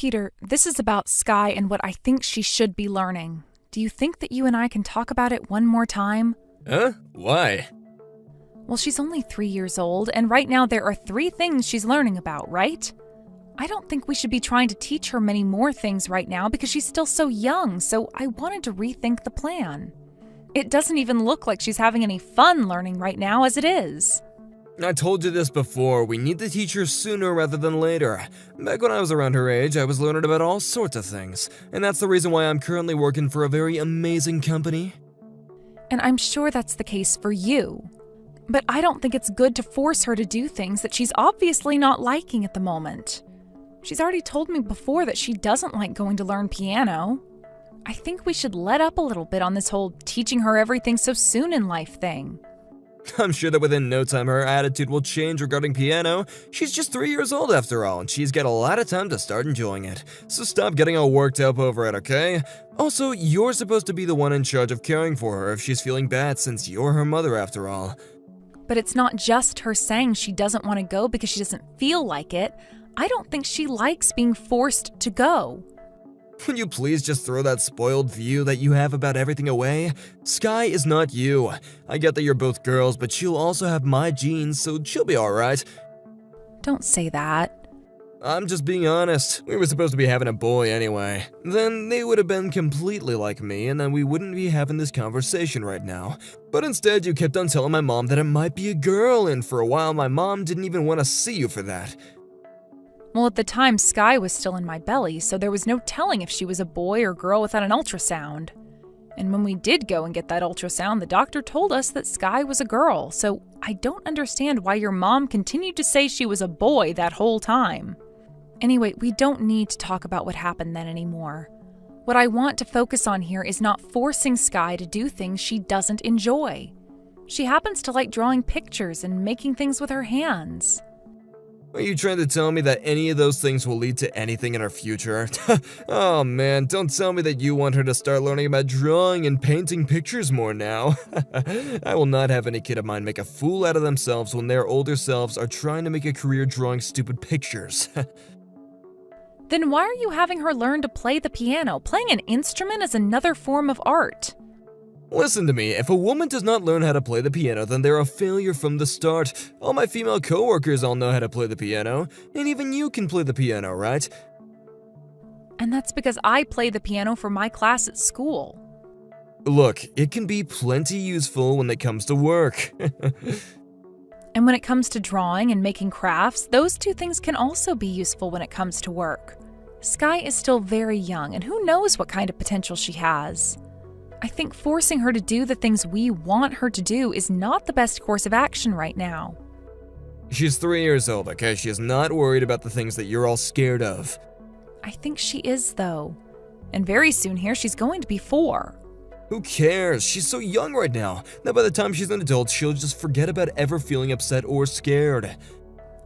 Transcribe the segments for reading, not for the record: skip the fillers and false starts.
Peter, this is about Sky and what I think she should be learning. Do you think that you and I can talk about it one more time? Huh? Why? Well, she's only 3 years old, and right now there are 3 things she's learning about, right? I don't think we should be trying to teach her many more things right now because she's still so young, so I wanted to rethink the plan. It doesn't even look like she's having any fun learning right now as it is. I told you this before, we need to teach her sooner rather than later. Back when I was around her age, I was learning about all sorts of things, and that's the reason why I'm currently working for a very amazing company. And I'm sure that's the case for you. But I don't think it's good to force her to do things that she's obviously not liking at the moment. She's already told me before that she doesn't like going to learn piano. I think we should let up a little bit on this whole teaching her everything so soon in life thing. I'm sure that within no time her attitude will change regarding piano. She's just 3 years old after all, and she's got a lot of time to start enjoying it. So stop getting all worked up over it, okay? Also, you're supposed to be the one in charge of caring for her if she's feeling bad since you're her mother after all. But it's not just her saying she doesn't want to go because she doesn't feel like it. I don't think she likes being forced to go. Would you please just throw that spoiled view that you have about everything away? Sky is not you. I get that you're both girls, but she'll also have my genes, so she'll be alright. Don't say that. I'm just being honest. We were supposed to be having a boy anyway. Then they would have been completely like me, and then we wouldn't be having this conversation right now. But instead, you kept on telling my mom that it might be a girl, and for a while my mom didn't even want to see you for that. Well, at the time, Sky was still in my belly, so there was no telling if she was a boy or girl without an ultrasound. And when we did go and get that ultrasound, the doctor told us that Sky was a girl, so I don't understand why your mom continued to say she was a boy that whole time. Anyway, we don't need to talk about what happened then anymore. What I want to focus on here is not forcing Sky to do things she doesn't enjoy. She happens to like drawing pictures and making things with her hands. Are you trying to tell me that any of those things will lead to anything in her future? Oh man, don't tell me that you want her to start learning about drawing and painting pictures more now. I will not have any kid of mine make a fool out of themselves when their older selves are trying to make a career drawing stupid pictures. Then why are you having her learn to play the piano? Playing an instrument is another form of art. Listen to me, if a woman does not learn how to play the piano, then they're a failure from the start. All my female coworkers all know how to play the piano, and even you can play the piano, right? And that's because I play the piano for my class at school. Look, it can be plenty useful when it comes to work. And when it comes to drawing and making crafts, those 2 things can also be useful when it comes to work. Sky is still very young, and who knows what kind of potential she has. I think forcing her to do the things we want her to do is not the best course of action right now. She's 3 years old, okay? She is not worried about the things that you're all scared of. I think she is, though. And very soon here, she's going to be 4. Who cares? She's so young right now. Now by the time she's an adult, she'll just forget about ever feeling upset or scared.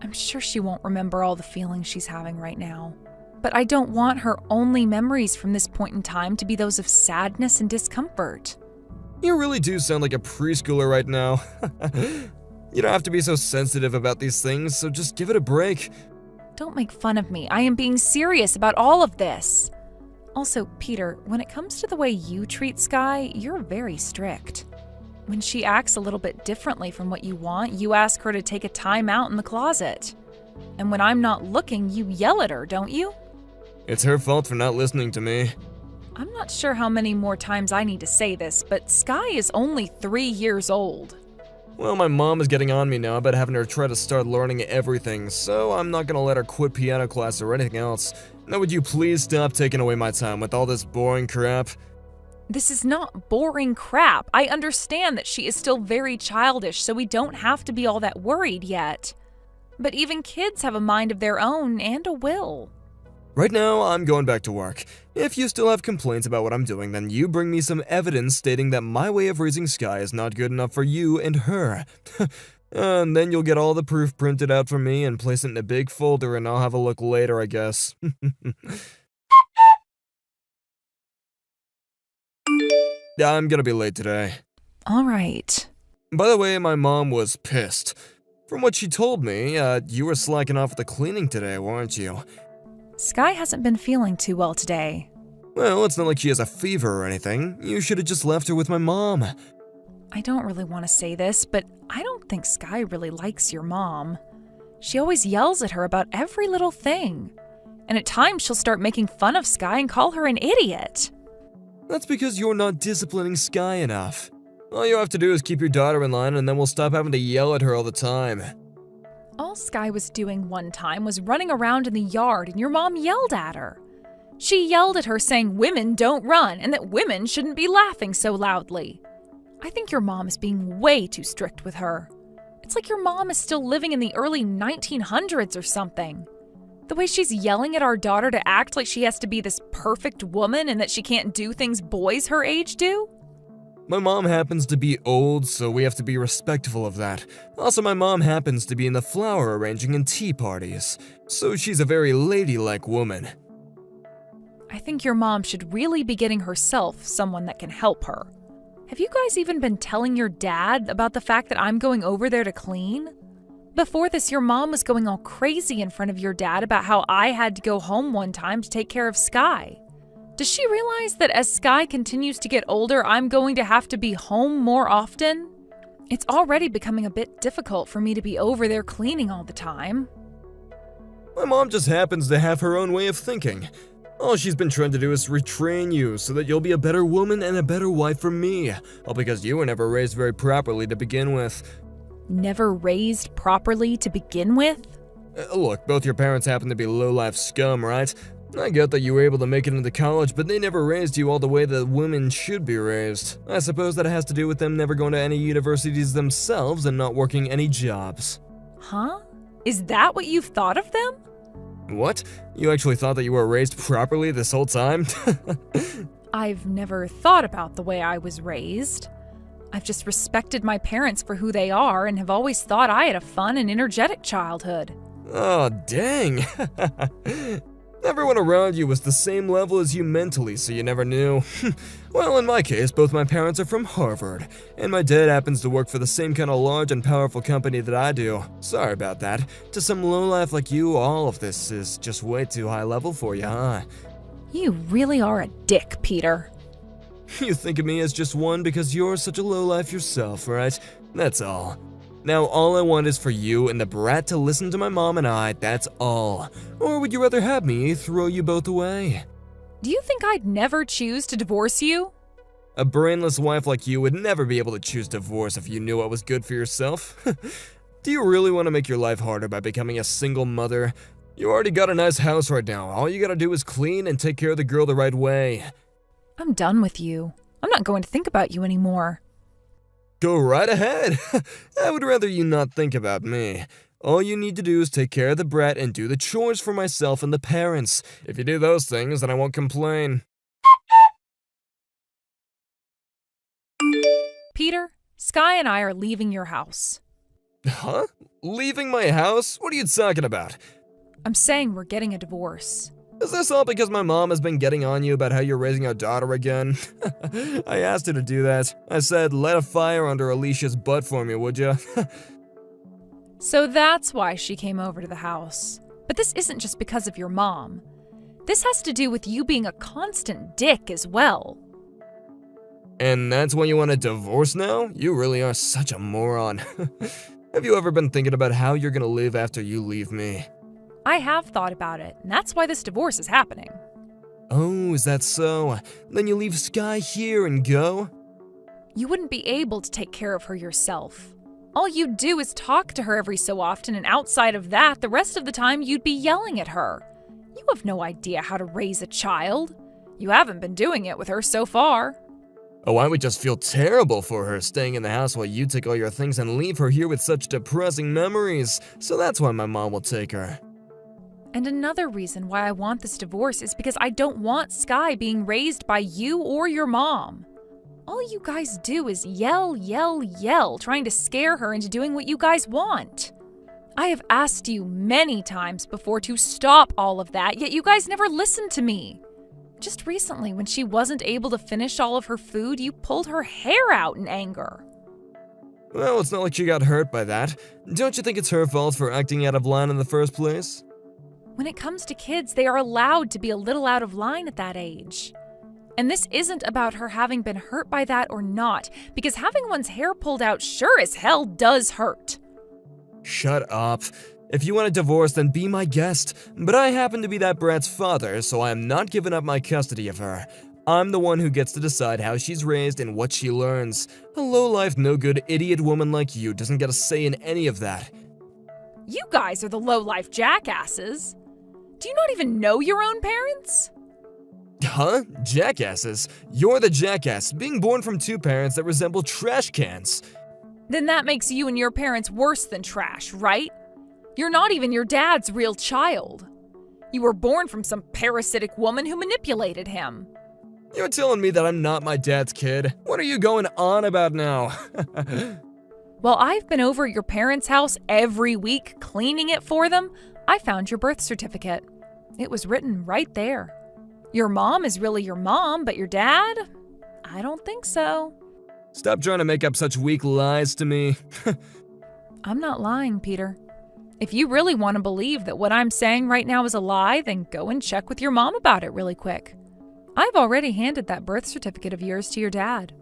I'm sure she won't remember all the feelings she's having right now. But I don't want her only memories from this point in time to be those of sadness and discomfort. You really do sound like a preschooler right now. You don't have to be so sensitive about these things, so just give it a break. Don't make fun of me. I am being serious about all of this. Also, Peter, when it comes to the way you treat Sky, you're very strict. When she acts a little bit differently from what you want, you ask her to take a time out in the closet. And when I'm not looking, you yell at her, don't you? It's her fault for not listening to me. I'm not sure how many more times I need to say this, but Sky is only 3 years old. Well, my mom is getting on me now about having her try to start learning everything, so I'm not gonna let her quit piano class or anything else. Now would you please stop taking away my time with all this boring crap? This is not boring crap. I understand that she is still very childish, so we don't have to be all that worried yet. But even kids have a mind of their own and a will. Right now, I'm going back to work. If you still have complaints about what I'm doing, then you bring me some evidence stating that my way of raising Sky is not good enough for you and her. And then you'll get all the proof printed out for me and place it in a big folder, and I'll have a look later, I guess. Yeah, I'm gonna be late today. All right. By the way, my mom was pissed. From what she told me, you were slacking off with the cleaning today, weren't you? Sky hasn't been feeling too well today. Well, it's not like she has a fever or anything. You should have just left her with my mom. I don't really want to say this, but I don't think Sky really likes your mom. She always yells at her about every little thing. And at times she'll start making fun of Sky and call her an idiot. That's because you're not disciplining Sky enough. All you have to do is keep your daughter in line and then we'll stop having to yell at her all the time. All Sky was doing one time was running around in the yard and your mom yelled at her. She yelled at her saying women don't run and that women shouldn't be laughing so loudly. I think your mom is being way too strict with her. It's like your mom is still living in the early 1900s or something. The way she's yelling at our daughter to act like she has to be this perfect woman and that she can't do things boys her age do. My mom happens to be old, so we have to be respectful of that. Also, my mom happens to be in the flower arranging and tea parties, so she's a very ladylike woman. I think your mom should really be getting herself someone that can help her. Have you guys even been telling your dad about the fact that I'm going over there to clean? Before this, your mom was going all crazy in front of your dad about how I had to go home one time to take care of Sky. Does she realize that as Sky continues to get older, I'm going to have to be home more often? It's already becoming a bit difficult for me to be over there cleaning all the time. My mom just happens to have her own way of thinking. All she's been trying to do is retrain you so that you'll be a better woman and a better wife for me. All because you were never raised very properly to begin with. Never raised properly to begin with? Look, both your parents happen to be low-life scum, right? I get that you were able to make it into college, but they never raised you all the way that women should be raised. I suppose that has to do with them never going to any universities themselves and not working any jobs. Huh? Is that what you've thought of them? What? You actually thought that you were raised properly this whole time? I've never thought about the way I was raised. I've just respected my parents for who they are and have always thought I had a fun and energetic childhood. Oh, dang. Everyone around you was the same level as you mentally, so you never knew. Well, in my case, both my parents are from Harvard, and my dad happens to work for the same kind of large and powerful company that I do. Sorry about that. To some lowlife like you, all of this is just way too high level for you, huh? You really are a dick, Peter. You think of me as just one because you're such a lowlife yourself, right? That's all. Now, all I want is for you and the brat to listen to my mom and I, that's all. Or would you rather have me throw you both away? Do you think I'd never choose to divorce you? A brainless wife like you would never be able to choose divorce if you knew what was good for yourself. Do you really want to make your life harder by becoming a single mother? You already got a nice house right now. All you gotta do is clean and take care of the girl the right way. I'm done with you. I'm not going to think about you anymore. Go right ahead. I would rather you not think about me. All you need to do is take care of the brat and do the chores for myself and the parents. If you do those things, then I won't complain. Peter, Sky and I are leaving your house. Huh? Leaving my house? What are you talking about? I'm saying we're getting a divorce. Is this all because my mom has been getting on you about how you're raising our daughter again? I asked her to do that. I said, light a fire under Alicia's butt for me, would ya? So that's why she came over to the house. But this isn't just because of your mom. This has to do with you being a constant dick as well. And that's why you want a divorce now? You really are such a moron. Have you ever been thinking about how you're gonna live after you leave me? I have thought about it, and that's why this divorce is happening. Oh, is that so? Then you leave Sky here and go? You wouldn't be able to take care of her yourself. All you'd do is talk to her every so often, and outside of that, the rest of the time you'd be yelling at her. You have no idea how to raise a child. You haven't been doing it with her so far. Oh, I would just feel terrible for her staying in the house while you take all your things and leave her here with such depressing memories. So that's why my mom will take her. And another reason why I want this divorce is because I don't want Sky being raised by you or your mom. All you guys do is yell, yell, yell, trying to scare her into doing what you guys want. I have asked you many times before to stop all of that, yet you guys never listened to me. Just recently, when she wasn't able to finish all of her food, you pulled her hair out in anger. Well, it's not like she got hurt by that. Don't you think it's her fault for acting out of line in the first place? When it comes to kids, they are allowed to be a little out of line at that age. And this isn't about her having been hurt by that or not, because having one's hair pulled out sure as hell does hurt. Shut up. If you want a divorce, then be my guest. But I happen to be that brat's father, so I am not giving up my custody of her. I'm the one who gets to decide how she's raised and what she learns. A low-life, no-good idiot woman like you doesn't get a say in any of that. You guys are the low-life jackasses. Do you not even know your own parents? Huh? Jackasses? You're the jackass, being born from two parents that resemble trash cans. Then that makes you and your parents worse than trash, right? You're not even your dad's real child. You were born from some parasitic woman who manipulated him. You're telling me that I'm not my dad's kid? What are you going on about now? While I've been over at your parents' house every week cleaning it for them, I found your birth certificate. It was written right there. Your mom is really your mom, but your dad? I don't think so. Stop trying to make up such weak lies to me. I'm not lying, Peter. If you really want to believe that what I'm saying right now is a lie, then go and check with your mom about it really quick. I've already handed that birth certificate of yours to your dad.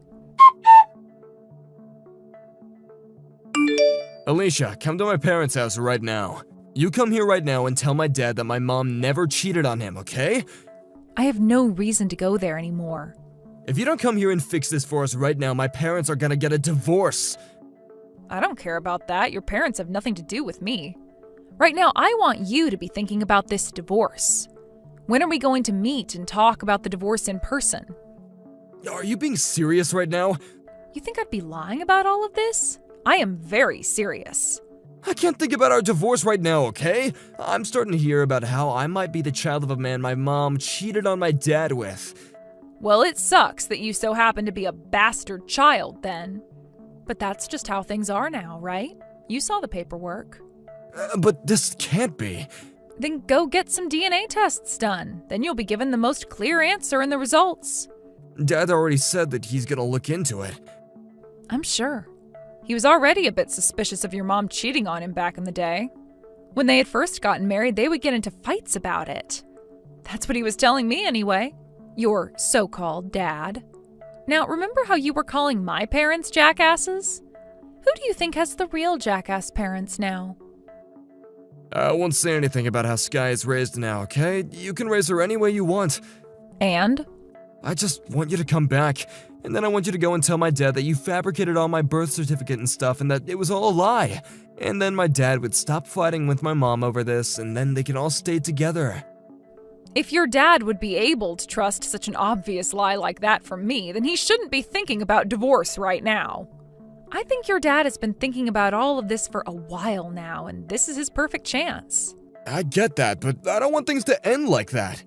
Alicia, come to my parents' house right now. You come here right now and tell my dad that my mom never cheated on him, okay? I have no reason to go there anymore. If you don't come here and fix this for us right now, my parents are gonna get a divorce. I don't care about that. Your parents have nothing to do with me. Right now, I want you to be thinking about this divorce. When are we going to meet and talk about the divorce in person? Are you being serious right now? You think I'd be lying about all of this? I am very serious. I can't think about our divorce right now, okay? I'm starting to hear about how I might be the child of a man my mom cheated on my dad with. Well, it sucks that you so happen to be a bastard child then. But that's just how things are now, right? You saw the paperwork. But this can't be. Then go get some DNA tests done. Then you'll be given the most clear answer in the results. Dad already said that he's gonna look into it. I'm sure. He was already a bit suspicious of your mom cheating on him back in the day. When they had first gotten married, they would get into fights about it. That's what he was telling me anyway. Your so-called dad. Now, remember how you were calling my parents jackasses? Who do you think has the real jackass parents now? I won't say anything about how Sky is raised now, okay? You can raise her any way you want. And? I just want you to come back, and then I want you to go and tell my dad that you fabricated all my birth certificate and stuff and that it was all a lie. And then my dad would stop fighting with my mom over this, and then they can all stay together. If your dad would be able to trust such an obvious lie like that from me, then he shouldn't be thinking about divorce right now. I think your dad has been thinking about all of this for a while now, and this is his perfect chance. I get that, but I don't want things to end like that.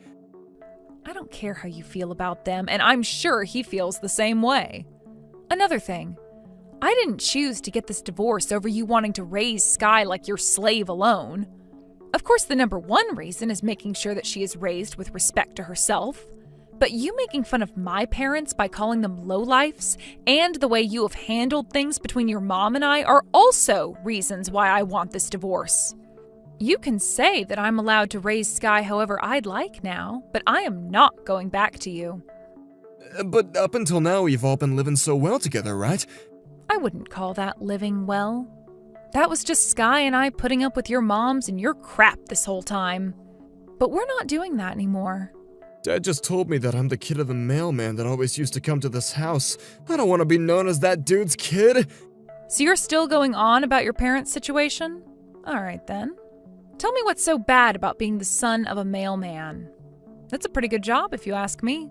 I don't care how you feel about them, and I'm sure he feels the same way. Another thing, I didn't choose to get this divorce over you wanting to raise Sky like your slave alone. Of course, the number one reason is making sure that she is raised with respect to herself. But you making fun of my parents by calling them lowlifes and the way you have handled things between your mom and I are also reasons why I want this divorce. You can say that I'm allowed to raise Sky however I'd like now, but I am not going back to you. But up until now, we've all been living so well together, right? I wouldn't call that living well. That was just Sky and I putting up with your moms and your crap this whole time. But we're not doing that anymore. Dad just told me that I'm the kid of the mailman that always used to come to this house. I don't want to be known as that dude's kid. So you're still going on about your parents' situation? All right then. Tell me what's so bad about being the son of a mailman. That's a pretty good job if you ask me.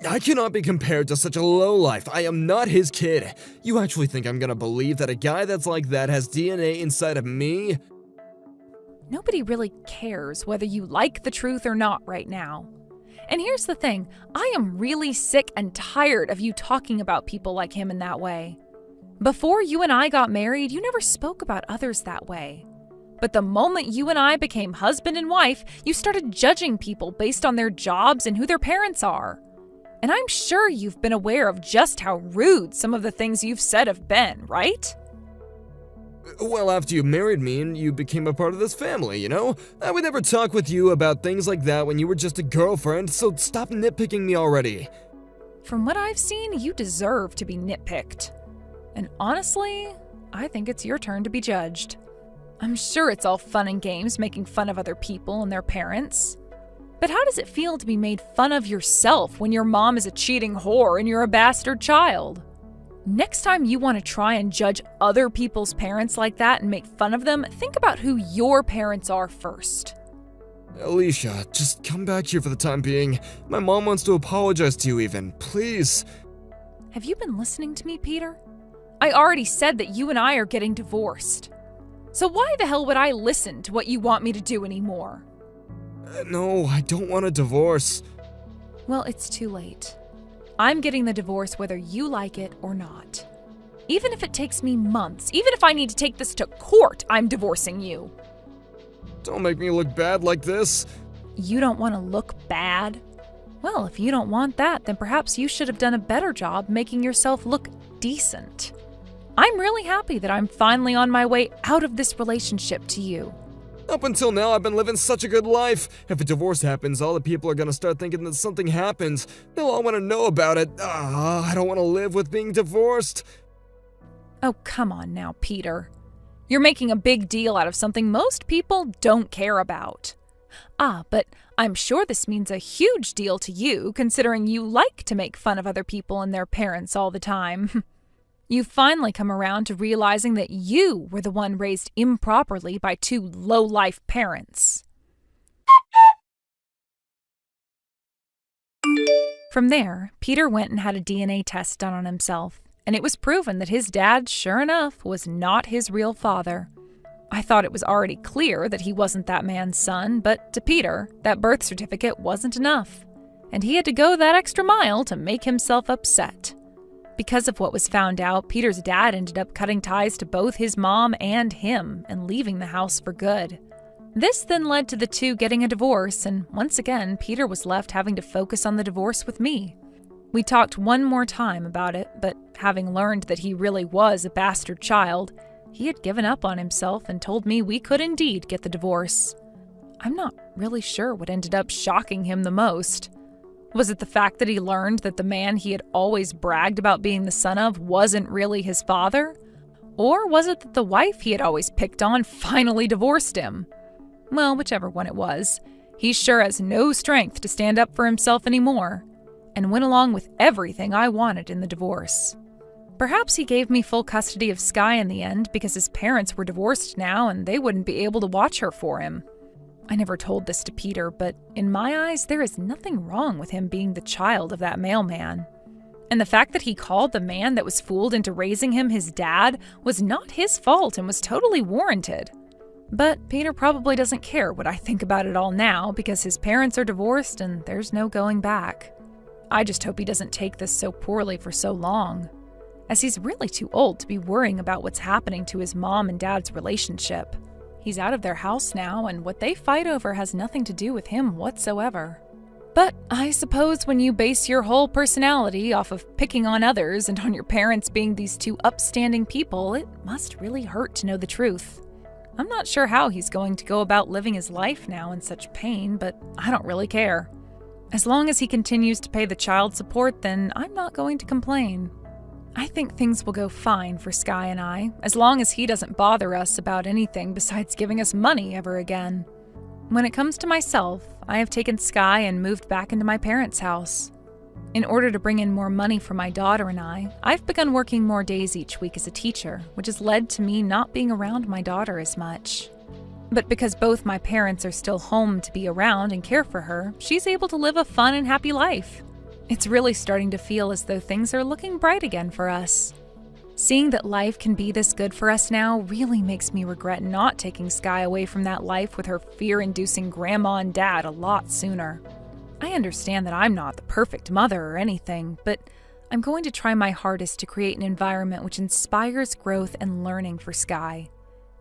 I cannot be compared to such a lowlife. I am not his kid. You actually think I'm gonna believe that a guy that's like that has DNA inside of me? Nobody really cares whether you like the truth or not right now. And here's the thing, I am really sick and tired of you talking about people like him in that way. Before you and I got married, you never spoke about others that way. But the moment you and I became husband and wife, you started judging people based on their jobs and who their parents are. And I'm sure you've been aware of just how rude some of the things you've said have been, right? Well, after you married me and you became a part of this family, you know? I would never talk with you about things like that when you were just a girlfriend, so stop nitpicking me already. From what I've seen, you deserve to be nitpicked. And honestly, I think it's your turn to be judged. I'm sure it's all fun and games making fun of other people and their parents. But how does it feel to be made fun of yourself when your mom is a cheating whore and you're a bastard child? Next time you want to try and judge other people's parents like that and make fun of them, think about who your parents are first. Alicia, just come back here for the time being. My mom wants to apologize to you even. Please. Have you been listening to me, Peter? I already said that you and I are getting divorced. So why the hell would I listen to what you want me to do anymore? No, I don't want a divorce. Well, it's too late. I'm getting the divorce whether you like it or not. Even if it takes me months, even if I need to take this to court, I'm divorcing you. Don't make me look bad like this. You don't want to look bad? Well, if you don't want that, then perhaps you should have done a better job making yourself look decent. I'm really happy that I'm finally on my way out of this relationship to you. Up until now, I've been living such a good life. If a divorce happens, all the people are gonna start thinking that something happened. They'll all want to know about it. I don't want to live with being divorced. Oh, come on now, Peter. You're making a big deal out of something most people don't care about. But I'm sure this means a huge deal to you, considering you like to make fun of other people and their parents all the time. You've finally come around to realizing that you were the one raised improperly by two low-life parents. From there, Peter went and had a DNA test done on himself, and it was proven that his dad, sure enough, was not his real father. I thought it was already clear that he wasn't that man's son, but to Peter, that birth certificate wasn't enough, and he had to go that extra mile to make himself upset. Because of what was found out, Peter's dad ended up cutting ties to both his mom and him and leaving the house for good. This then led to the two getting a divorce, and once again, Peter was left having to focus on the divorce with me. We talked one more time about it, but having learned that he really was a bastard child, he had given up on himself and told me we could indeed get the divorce. I'm not really sure what ended up shocking him the most. Was it the fact that he learned that the man he had always bragged about being the son of wasn't really his father? Or was it that the wife he had always picked on finally divorced him? Well, whichever one it was, he sure has no strength to stand up for himself anymore, and went along with everything I wanted in the divorce. Perhaps he gave me full custody of Sky in the end because his parents were divorced now and they wouldn't be able to watch her for him. I never told this to Peter, but in my eyes, there is nothing wrong with him being the child of that mailman. And the fact that he called the man that was fooled into raising him his dad was not his fault and was totally warranted. But Peter probably doesn't care what I think about it all now because his parents are divorced and there's no going back. I just hope he doesn't take this so poorly for so long, as he's really too old to be worrying about what's happening to his mom and dad's relationship. He's out of their house now, and what they fight over has nothing to do with him whatsoever. But I suppose when you base your whole personality off of picking on others and on your parents being these two upstanding people, it must really hurt to know the truth. I'm not sure how he's going to go about living his life now in such pain, but I don't really care. As long as he continues to pay the child support, then I'm not going to complain. I think things will go fine for Sky and I, as long as he doesn't bother us about anything besides giving us money ever again. When it comes to myself, I have taken Sky and moved back into my parents' house. In order to bring in more money for my daughter and I've begun working more days each week as a teacher, which has led to me not being around my daughter as much. But because both my parents are still home to be around and care for her, she's able to live a fun and happy life. It's really starting to feel as though things are looking bright again for us. Seeing that life can be this good for us now really makes me regret not taking Sky away from that life with her fear-inducing grandma and dad a lot sooner. I understand that I'm not the perfect mother or anything, but I'm going to try my hardest to create an environment which inspires growth and learning for Sky,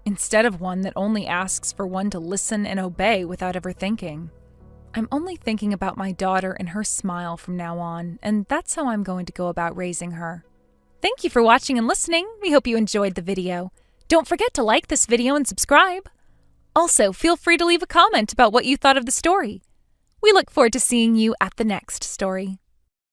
instead of one that only asks for one to listen and obey without ever thinking. I'm only thinking about my daughter and her smile from now on, and that's how I'm going to go about raising her. Thank you for watching and listening. We hope you enjoyed the video. Don't forget to like this video and subscribe. Also, feel free to leave a comment about what you thought of the story. We look forward to seeing you at the next story.